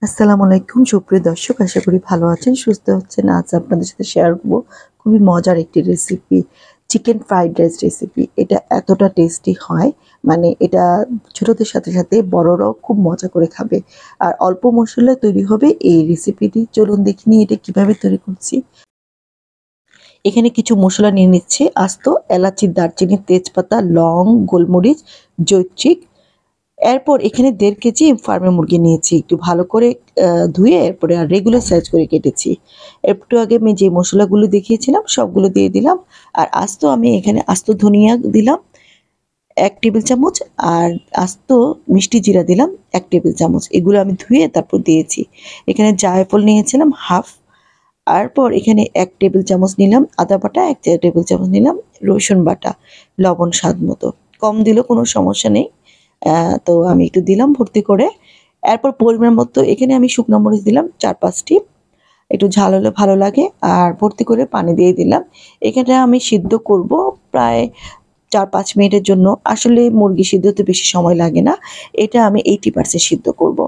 আসসালামু আলাইকুম সুপ্রিয় দর্শক, আশা করি ভালো আছেন, সুস্থ আছেন। আজ আপনাদের সাথে শেয়ার করব খুবই মজার একটি recipe, chicken fried rice recipe. এটা এতটা টেস্টি হয়, মানে এটা ছোটদের সাথে সাথে বড়রাও খুব মজা করে খাবে। আর অল্প মসলায় তৈরি হবে এই রেসিপিটি। চলুন দেখে নিই এটা কিভাবে তৈরি করছি। এখানে কিছু মসলা নিয়ে নিচ্ছে: আস্ত এলাচি, দারচিনি, তেজপাতা, লং, গোলমরিচ, জৈত্রিক। এরপর এখানে ১.৫ কেজি ফার্মের মুরগি নিয়েছি। একটু ভালো করে ধুয়ে এরপরে আর রেগুলার সাইজ করে কেটেছি। একটু আগে আমি যে মসলাগুলো দেখিয়েছিলাম সবগুলো দিয়ে দিলাম। আর আমি এখানে আস্ত ধনিয়া দিলাম ১ টেবিল চামচ, আর আস্ত মিষ্টি জিরা দিলাম ১ টেবিল চামচ। এগুলো আমি ধুয়ে তারপর দিয়েছি। এখানে জায়ফল নিয়েছিলাম হাফ। তারপর এখানে ১ টেবিল চামচ নিলাম আদা বাটা, ১ টেবিল চামচ নিলাম রসুন বাটা, লবণ স্বাদ মতো। কম দিলেও কোনো সমস্যা নেই। তো আমি একটু দিলাম ভর্তি করে। এরপর পরিমাণ মতো এখানে আমি শুকনো মরিচ দিলাম ৪-৫ টি। একটু ঝাল হলে ভালো লাগে। আর ভর্তি করে পানি দিয়ে দিলাম। এখানে আমি সিদ্ধ করব প্রায় ৪-৫ মিনিটের জন্য। আসলে মুরগি সিদ্ধ হতে বেশি সময় লাগে না। এটা আমি 80% সিদ্ধ করব।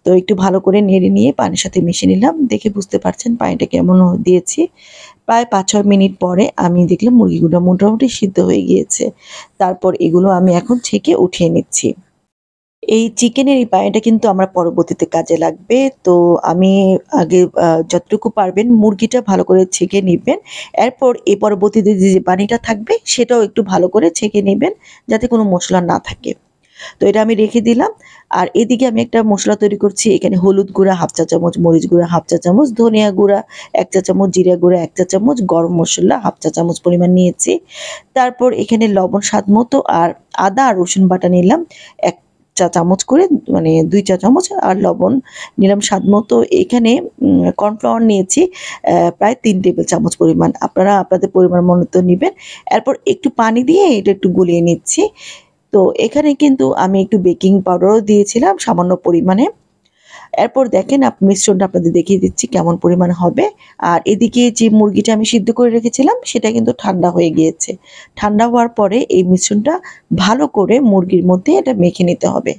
তো একটু ভালো করে নেড়ে নিয়ে পানির সাথে মিশিয়ে নিলাম। দেখে বুঝতে পারছেন পানিটা কেমন দিয়েছি। প্রায় ৫-৬ মিনিট পরে আমি দেখলাম মুরগিগুলো মোটামুটি সিদ্ধ হয়ে গিয়েছে। তারপর এগুলো আমি এখন ছেঁকে উঠিয়ে নিচ্ছি। এই চিকেনের এই পানিটা কিন্তু আমার পরবর্তীতে কাজে লাগবে। তো আমি আগে যতটুকু পারবেন মুরগিটা ভালো করে ছেঁকে নিবেন। এরপর পরবর্তীতে যে পানিটা থাকবে সেটাও একটু ভালো করে ছেঁকে নিবেন, যাতে কোনো মসলা না থাকে। তো এটা আমি রেখে দিলাম। আর এদিকে আমি একটা মসলা তৈরি করছি। এখানে হলুদ গুঁড়া 1/2 চা চামচ, মরিচ গুঁড়া 1/2 চা চামচ, ধনিয়া গুঁড়া ১ চা চামচ, জিরা গুঁড়া ১ চা চামচ, গরম মসলা 1/2 চা চামচ পরিমাণ নিয়েছি। তারপর এখানে লবণ স্বাদ মতো, আর আদা আর রসুন বাটা নিলাম ১ চা চামচ করে, মানে ২ চা চামচ, আর লবণ নিলাম স্বাদ মতো। এখানে কর্নফ্লাওয়ার নিয়েছি প্রায় ৩ টেবিল চামচ পরিমাণ। আপনারা আপনাদের পরিমাণ মতো নিবেন। এরপর একটু পানি দিয়ে এটা একটু গুলিয়ে নিচ্ছি। তো এখানে কিন্তু আমি একটু বেকিং পাউডারও দিয়েছিলাম সামান্য পরিমাণে। এরপর দেখেন মিশ্রণটা আপনাদের দেখিয়ে দিচ্ছি কেমন পরিমাণ হবে। আর এদিকে যে মুরগিটা আমি সিদ্ধ করে রেখেছিলাম সেটা কিন্তু ঠান্ডা হয়ে গিয়েছে। ঠান্ডা হওয়ার পরে এই মিশ্রণটা ভালো করে মুরগির মধ্যে এটা মেখে নিতে হবে।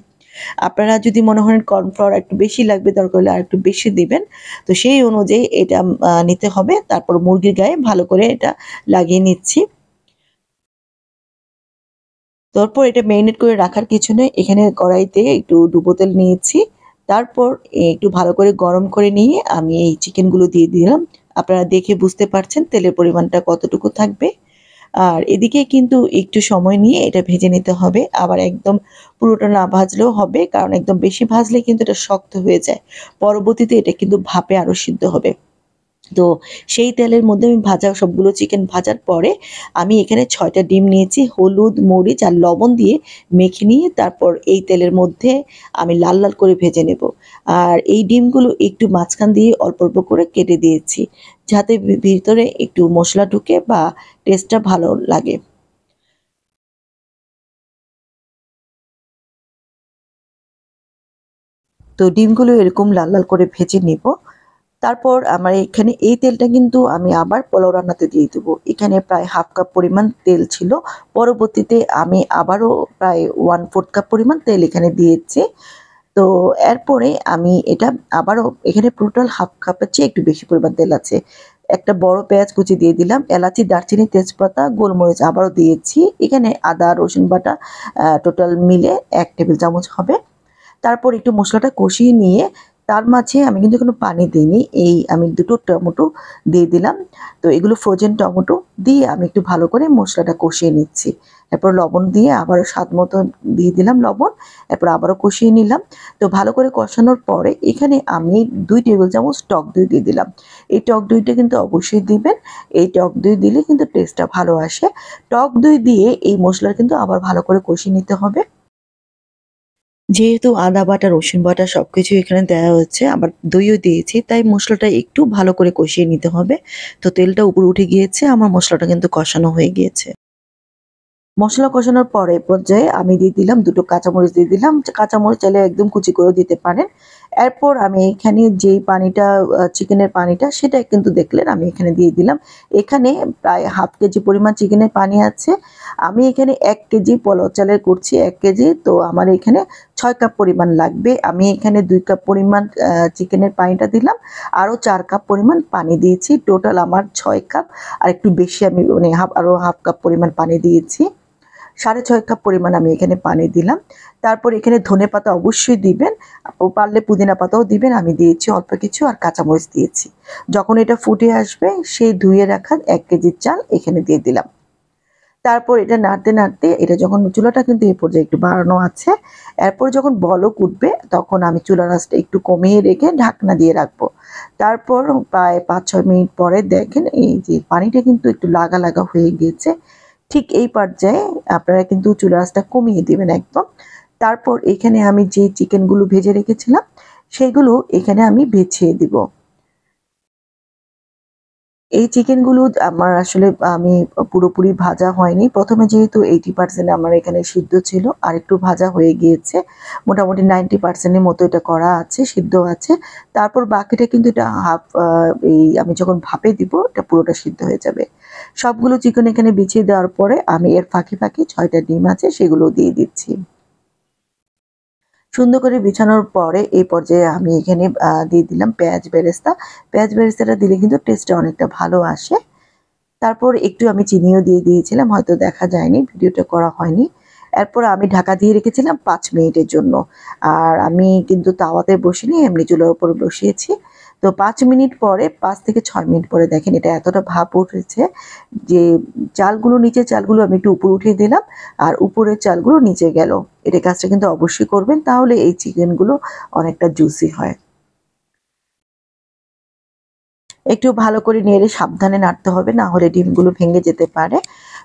আপনারা যদি মনে করেন কর্নফ্লাওয়ার একটু বেশি লাগবে, দরকার হলে আরেকটু বেশি দিবেন। তো সেই অনুযায়ী এটা নিতে হবে। তারপর মুরগির গায়ে ভালো করে এটা লাগিয়ে নিচ্ছি। তারপর এটা মেরিনেট করে রাখার কিছু নেই। এখানে কড়াইতে একটু ডুবো তেল নিয়েছি। তারপর একটু ভালো করে গরম করে নিয়ে আমি এই চিকেনগুলো দিয়ে দিলাম। আপনারা দেখে বুঝতে পারছেন তেলের পরিমাণটা কতটুকু থাকবে। আর এদিকে কিন্তু একটু সময় নিয়ে এটা ভেজে নিতে হবে। আবার একদম পুরোটা না ভাজলেও হবে, কারণ একদম বেশি ভাজলে কিন্তু এটা শক্ত হয়ে যায়। পরবর্তীতে এটা কিন্তু ভাপে আরও সিদ্ধ হবে। তো সেই তেলের মধ্যে আমি সবগুলো চিকেন ভাজার পরে আমি এখানে ৬ টা ডিম নিয়েছি। হলুদ, মরিচ আর লবণ দিয়ে মেখে নিয়ে তারপর এই তেলের মধ্যে আমি লাল, লাল করে ভেজে নেব। আর এই ডিমগুলো একটু মাঝখান দিয়ে অল্প, অল্প করে কেটে দিয়েছি, যাতে ভিতরে একটু মসলা ঢুকে বা টেস্টটা ভালো লাগে। তো ডিমগুলো এরকম লাল, লাল করে ভেজে নিব। তারপর আমার এখানে এই তেলটা কিন্তু আমি আবার পোলাও রান্নাতে দিয়ে দেবো। এখানে প্রায় 1/2 কাপ পরিমাণ তেল ছিল। পরবর্তীতে আমি আবারও প্রায় 1/4 কাপ পরিমাণ তেল এখানে দিয়েছি। তো এরপরে আমি এটা আবারও, এখানে টোটাল 1/2 কাপের চেয়ে একটু বেশি পরিমাণ তেল আছে। একটা বড় পেঁয়াজ কুচি দিয়ে দিলাম, এলাচি, দারচিনি, তেজপাতা, গোলমরিচ আবারও দিয়েছি। এখানে আদা, রসুন বাটা টোটাল মিলে ১ টেবিল চামচ হবে। তারপর একটু মশলাটা কষিয়ে নিয়ে তার মাঝে আমি কিন্তু কোনো পানি দিইনি। আমি ২ টো টমেটো দিয়ে দিলাম। তো এগুলো ফ্রোজেন টমেটো দিয়ে আমি একটু ভালো করে মশলাটা কষিয়ে নিচ্ছি। এরপর লবণ দিয়ে আবারও স্বাদ মতো দিয়ে দিলাম লবণ। এরপর আবারও কষিয়ে নিলাম। তো ভালো করে কষানোর পরে এখানে আমি ২ টেবিল চামচ টক দই দিয়ে দিলাম। এই টক দইটা কিন্তু অবশ্যই দিবেন। এই টক দই দিলে কিন্তু টেস্টটা ভালো আসে। টক দই দিয়ে এই মসলা কিন্তু আবার ভালো করে কষিয়ে নিতে হবে। যেহেতু আদা বাটা, রসুন বাটা সবকিছু এখানে দেয়া হচ্ছে, আবার দইও দিয়েছি, তাই মসলাটা একটু ভালো করে কষিয়ে নিতে হবে। তো তেলটা উপরে উঠে গিয়েছে, আমার মসলাটা কিন্তু কষানো হয়ে গিয়েছে। মসলা কষানোর পরে পর্যায়ে আমি দিয়ে দিলাম ২ টো কাঁচামরিচ দিয়ে দিলাম। কাঁচামরিচ চাইলে একদম কুচি করেও দিতে পারেন। এরপর আমি এখানে যেই পানিটা চিকেনের পানিটা সেটা কিন্তু দেখলেন আমি এখানে দিয়ে দিলাম। এখানে প্রায় 1/2 কেজি পরিমাণ চিকেনের পানি আছে। আমি এখানে 1 কেজি পোলাও চালের করছি, 1 কেজি। তো আমার এখানে 6 কাপ পরিমাণ লাগবে। আমি এখানে 2 কাপ পরিমাণ চিকেনের পানিটা দিলাম। আরও 4 কাপ পরিমাণ পানি দিয়েছি। টোটাল আমার 6 কাপ, আর একটু বেশি আমি মানে আরও হাফ কাপ পরিমাণ পানি দিয়েছি। 6.5 কাপ পরিমাণ আমি এখানে পানি দিলাম। তারপর এখানে ধনেপাতা অবশ্যই দিবেন। পারলে পুদিনা পাতাও দিবেন। আমি দিয়েছি অল্প কিছু, আর কাঁচামরিচ দিয়েছি। যখন এটা ফুটে আসবে সেই ধুয়ে রাখা 1 কেজি চাল এখানে দিয়ে দিলাম। তারপর এটা নাড়তে নাড়তে এটা যখন চুলাটা কিন্তু এই পর্যায়ে একটু বাড়ানো আছে। এরপর যখন বলক উঠবে তখন আমি চুলার আঁচটা একটু কমিয়ে রেখে ঢাকনা দিয়ে রাখবো। তারপর প্রায় 5-6 মিনিট পরে দেখেন এই যে পানিটা কিন্তু একটু লাগা লাগা হয়ে গিয়েছে। ঠিক এই পর্যায়ে আপনারা কিন্তু চুলার আঁচটা কমিয়ে দিবেন একদম। তারপর এখানে আমি যে চিকেনগুলো ভেজে রেখেছিলাম সেগুলো এখানে আমি বিছিয়ে দিব। এই চিকেনগুলো আমার আসলে আমি পুরোপুরি ভাজা হয়নি। ১ম এ যেহেতু 80% আমার এখানে সিদ্ধ ছিল, আরেকটু ভাজা হয়ে গিয়েছে। মোটামুটি 90% এর মতো এটা করা আছে, সিদ্ধ আছে। তারপর বাকিটা কিন্তু এটা হাফ এই আমি যখন ভাপে দিব এটা পুরোটা সিদ্ধ হয়ে যাবে। সবগুলো চিকেন এখানে বিছিয়ে দেওয়ার পরে আমি এর ফাঁকে, ফাঁকে ৬ টা ডিম আছে সেগুলোও দিয়ে দিচ্ছি। সুন্দর করে বিছানোর পরে এই পর্যায়ে আমি এখানে দিয়ে দিলাম পেঁয়াজ বেরেস্তা। পেঁয়াজ বেরেস্তাটা দিলে কিন্তু টেস্টটা অনেকটা ভালো আসে। তারপর একটু আমি চিনিও দিয়ে দিয়েছিলাম, হয়তো দেখা যায়নি, ভিডিওটা করা হয়নি। এরপর আমি ঢাকা দিয়ে রেখেছিলাম ৫ মিনিটের জন্য। আর আমি কিন্তু তাওয়াতে বসিনি, এমনি চুলার উপর বসিয়েছি। তো ৫ মিনিট পরে ৫ থেকে ৬ মিনিট পরে দেখেন এটা এতটা ভাপ উঠেছে যে চালগুলো, নিচের চালগুলো আমি একটু উপরে উঠিয়ে দিলাম আর উপরের চালগুলো নিচে গেল। এটা কাজটা কিন্তু অবশ্যই করবেন, তাহলে এই চিকেনগুলো অনেকটা জুসি হয়। একটু ভালো করে নেড়ে সাবধানে নাড়তে হবে, না হলে ডিমগুলো ভেঙে যেতে পারে।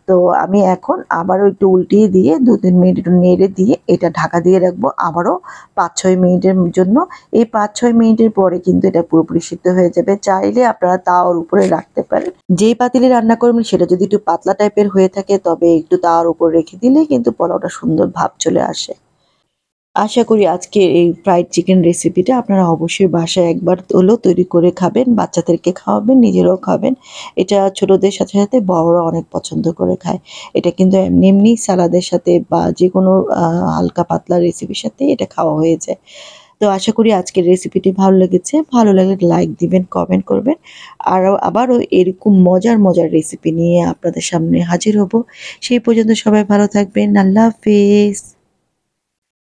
তো আমি এখন আবারও একটু উল্টিয়ে দিয়ে ২-৩ মিনিট একটু নেড়ে দিয়ে এটা ঢাকা দিয়ে রাখবো আবারও ৫-৬ মিনিটের জন্য। এই ৫-৬ মিনিটের পরে কিন্তু এটা পুরোপুরি সিদ্ধ হয়ে যাবে। চাইলে আপনারা তাওয়ার উপরে রাখতে পারেন। যেই পাতিলে রান্না করবেন সেটা যদি একটু পাতলা টাইপের হয়ে থাকে তবে একটু তাওয়ার উপর রেখে দিলেই কিন্তু পোলাওটা সুন্দর ভাব চলে আসে। আশা করি আজকের এই ফ্রাইড চিকেন রেসিপিটা আপনারা অবশ্যই বাসায় একবার হলেও তৈরি করে খাবেন, বাচ্চাদেরকে খাওয়াবেন, নিজেরাও খাবেন। এটা ছোটদের সাথে, সাথে বড়রা অনেক পছন্দ করে খায়। এটা কিন্তু এমনি, এমনি সালাদের সাথে বা যেকোনো হালকা পাতলা রেসিপির সাথে এটা খাওয়া হয়ে যায়। তো আশা করি আজকের রেসিপিটি ভালো লেগেছে। ভালো লাগলে লাইক দিবেন, কমেন্ট করবেন। আবারও এরকম মজার, মজার রেসিপি নিয়ে আপনাদের সামনে হাজির হব। সেই পর্যন্ত সবাই ভালো থাকবেন। আল্লাহ হাফেজ।